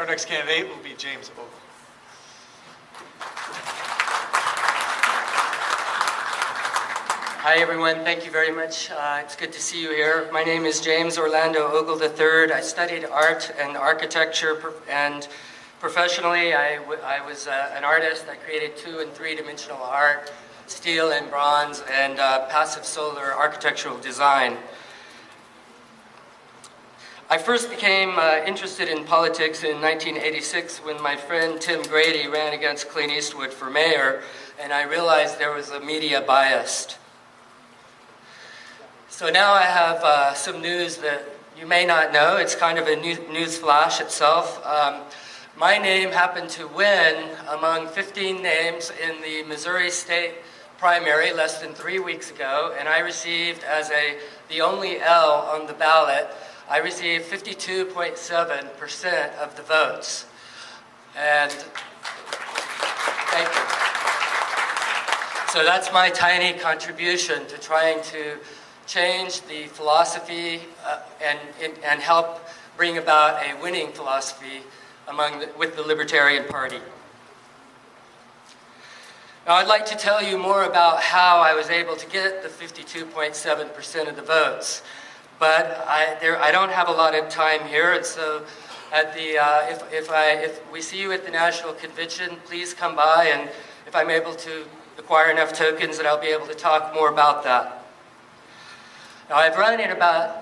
Our next candidate will be James Ogle. Hi everyone, thank you very much. It's good to see you here. My name is James Orlando Ogle III. I studied art and architecture, and professionally I was an artist. I created 2- and 3-dimensional art, steel and bronze, and passive solar architectural design. I first became interested in politics in 1986 when my friend Tim Grady ran against Clint Eastwood for mayor, and I realized there was a media bias. So now I have some news that you may not know. It's kind of a news flash itself. My name happened to win among 15 names in the Missouri State primary less than 3 weeks ago, and I received, as the only L on the ballot, I received 52.7% of the votes. And thank you. So that's my tiny contribution to trying to change the philosophy and help bring about a winning philosophy with the Libertarian Party. Now I'd like to tell you more about how I was able to get the 52.7% of the votes, but I don't have a lot of time here, and so at the if we see you at the National Convention, please come by, and if I'm able to acquire enough tokens, that I'll be able to talk more about that. Now I've run in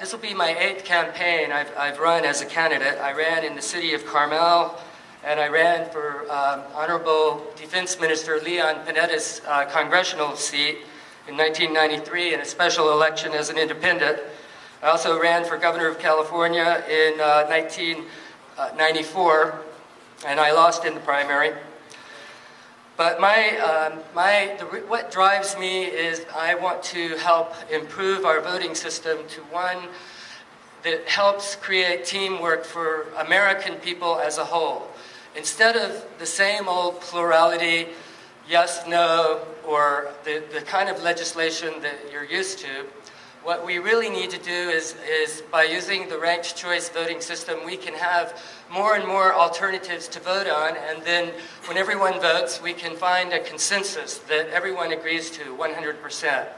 this will be my 8th campaign I've run as a candidate. I ran in the city of Carmel, and I ran for Honorable Defense Minister Leon Panetta's congressional seat in 1993 in a special election as an independent. I also ran for governor of California in 1994, and I lost in the primary. But what drives me is I want to help improve our voting system to one that helps create teamwork for American people as a whole. Instead of the same old plurality, yes, no, or the kind of legislation that you're used to, what we really need to do is by using the ranked choice voting system, we can have more and more alternatives to vote on, and then when everyone votes, we can find a consensus that everyone agrees to 100%.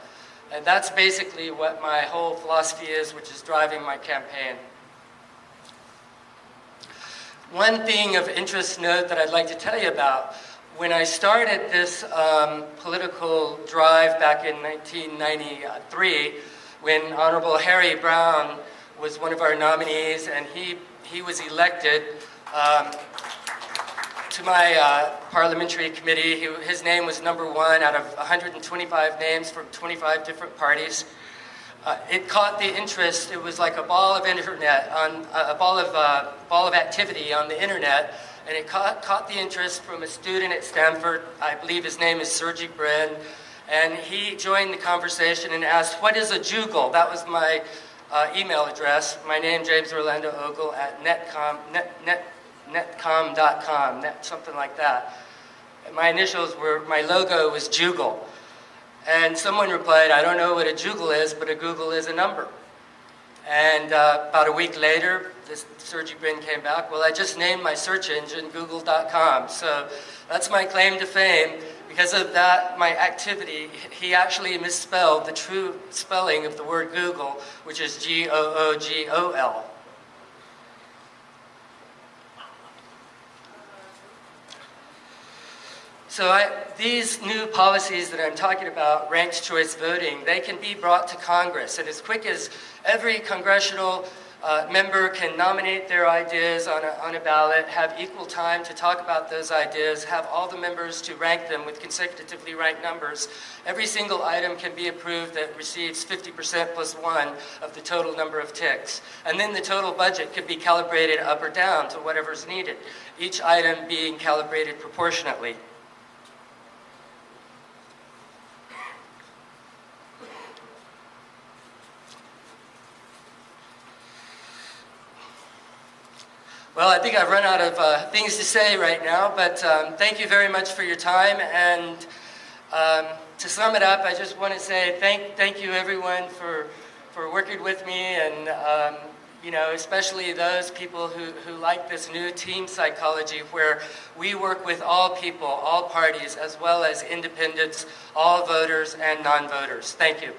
And that's basically what my whole philosophy is, which is driving my campaign. One thing of interest note that I'd like to tell you about, when I started this political drive back in 1993, when Honorable Harry Brown was one of our nominees, and he was elected to my parliamentary committee. His name was #1 out of 125 names from 25 different parties. It caught the interest. It was like a ball of ball of activity on the internet, and it caught the interest from a student at Stanford. I believe his name is Sergey Brin, and he joined the conversation and asked, "What is a jugal?" That was my email address. My name, James Orlando Ogle at netcom.com, something like that. And my initials were, my logo was jugal. And someone replied, "I don't know what a jugal is, but a Google is a number." And about a week later, this Sergey Brin came back, "Well, I just named my search engine google.com. So that's my claim to fame. Because of that, my activity, he actually misspelled the true spelling of the word Google, which is G-O-O-G-O-L. So these new policies that I'm talking about, ranked choice voting, they can be brought to Congress. And as quick as every congressional member can nominate their ideas on a ballot, have equal time to talk about those ideas, have all the members to rank them with consecutively ranked numbers, every single item can be approved that receives 50% plus 1 of the total number of ticks. And then the total budget could be calibrated up or down to whatever's needed, each item being calibrated proportionately. Well, I think I've run out of things to say right now, but thank you very much for your time. And to sum it up, I just want to say thank you everyone for working with me, and you know, especially those people who like this new team psychology where we work with all people, all parties, as well as independents, all voters and non-voters. Thank you.